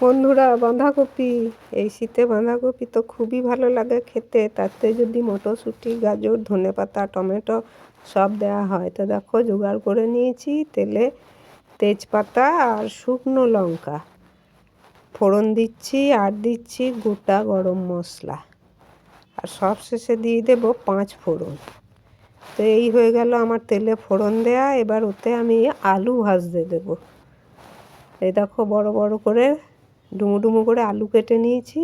বন্ধুরা, বাঁধাকপি, এই শীতে বাঁধাকপি তো খুবই ভালো লাগে খেতে। তাতে যদি মটরশুঁটি, গাজর, ধনেপাতা, টমেটো সব দেওয়া হয়। তো দেখো জোগাড় করে নিয়েছি। তেলে তেজপাতা আর শুকনো লঙ্কা ফোড়ন দিচ্ছি, আর দিচ্ছি গোটা গরম মশলা, আর সব শেষে দিয়ে দেবো 5 ফোড়ন। তো এই হয়ে গেল আমার তেলে ফোড়ন দেয়া। এবার ওতে আমি আলু ভাজতে দেবো। এই দেখো বড় বড় করে ডুমো ডুমো করে আলু কেটে নিয়েছি,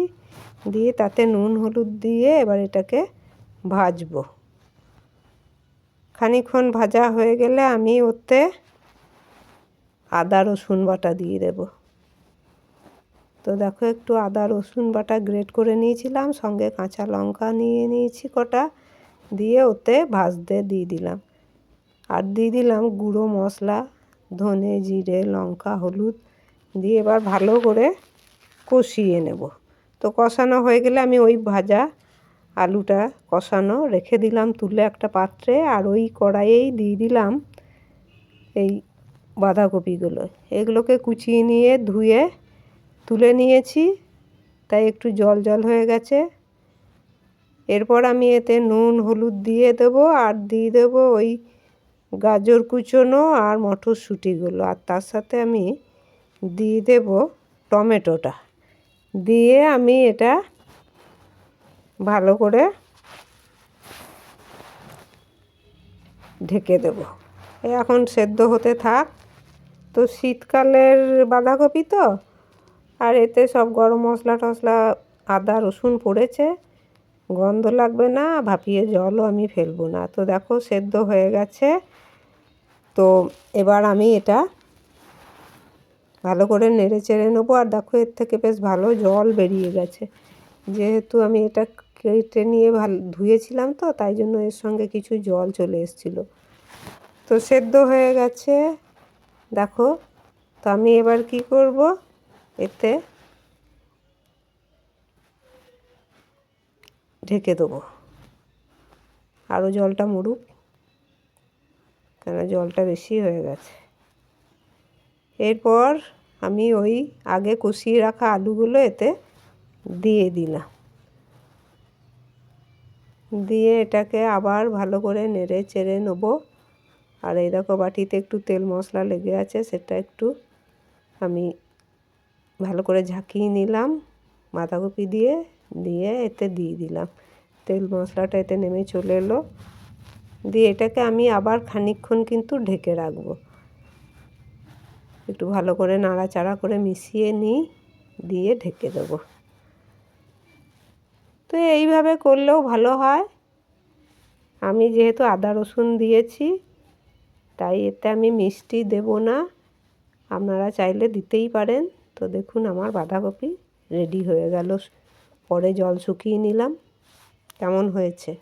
দিয়ে তাতে নুন হলুদ দিয়ে এবার এটাকে ভাজবো। খানিকক্ষণ ভাজা হয়ে গেলে আমি ওতে আদা রসুন বাটা দিয়ে দেব। তো দেখো একটু আদা রসুন বাটা গ্রেট করে নিয়েছিলাম, সঙ্গে কাঁচা লঙ্কা নিয়ে নিয়েছি কটা, দিয়ে ওতে ভাজতে দিয়ে দিলাম। আর দিয়ে দিলাম গুঁড়ো মশলা, ধনে, জিরে, লঙ্কা, হলুদ দিয়ে এবার ভালো করে কষিয়ে নেব। তো কষানো হয়ে গেলে আমি ওই ভাজা আলুটা কষানো রেখে দিলাম তুলে একটা পাত্রে, আর ওই কড়াইয়েই দিয়ে দিলাম এই বাঁধাকপিগুলো। এগুলোকে কুচিয়ে নিয়ে ধুয়ে তুলে নিয়েছি, তাই একটু জল জল হয়ে গেছে। এরপর আমি এতে নুন হলুদ দিয়ে দেবো, আর দিয়ে দেবো ওই গাজর কুচোনো আর মটরশুঁটিগুলো, আর তার সাথে আমি দিয়ে দেব টমেটোটা। দিয়ে আমি এটা ভালো করে ঢেকে দেব। এখন সেদ্ধ হতে থাক। তো শীতকালের বাঁধাকপি তো, আর এতে সব গরম মশলা টশলা আদা রসুন পড়েছে, গন্ধ লাগবে না, ভাপিয়ে জলও আমি ফেলবো না। তো দেখো সেদ্ধ হয়ে গেছে। তো এবার আমি এটা ভালো করে নেড়ে চেড়ে নেবো। আর দেখো এর থেকে বেশ ভালো জল বেরিয়ে গেছে, যেহেতু আমি এটা কেটে নিয়ে ধুয়েছিলাম, তো তাই জন্য এর সঙ্গে কিছু জল চলে এসেছিলো। তো সেদ্ধ হয়ে গেছে দেখো। তো আমি এবার কি করব, এতে ঢেকে দেবো, আরও জলটা মরুক, কেন জলটা বেশি হয়ে গেছে। এরপর আমি ওই আগে কষিয়ে রাখা আলুগুলো এতে দিয়ে দিলাম, দিয়ে এটাকে আবার ভালো করে নেড়ে চেড়ে নেবো। আর এই দেখো বাটিতে একটু তেল মশলা লেগে আছে, সেটা একটু আমি ভালো করে ঝাঁকিয়ে নিলাম বাঁধাকপি দিয়ে, দিয়ে এতে দিয়ে দিলাম। তেল মশলাটা এতে নেমে চলে এলো, দিয়ে এটাকে আমি আবার খানিকক্ষণ কিন্তু ঢেকে রাখবো। একটু ভালো করে নাড়াচাড়া করে মিশিয়ে নিই, দিয়ে ঢেকে দেবো। তো এইভাবে করলেও ভালো হয়। আমি যেহেতু আদা রসুন দিয়েছি, তাই এতে আমি মিষ্টি দেব না, আপনারা চাইলে দিতেই পারেন। তো দেখুন আমার বাঁধাকপি রেডি হয়ে গেল। পরে জল শুকিয়ে নিলাম, কেমন হয়েছে।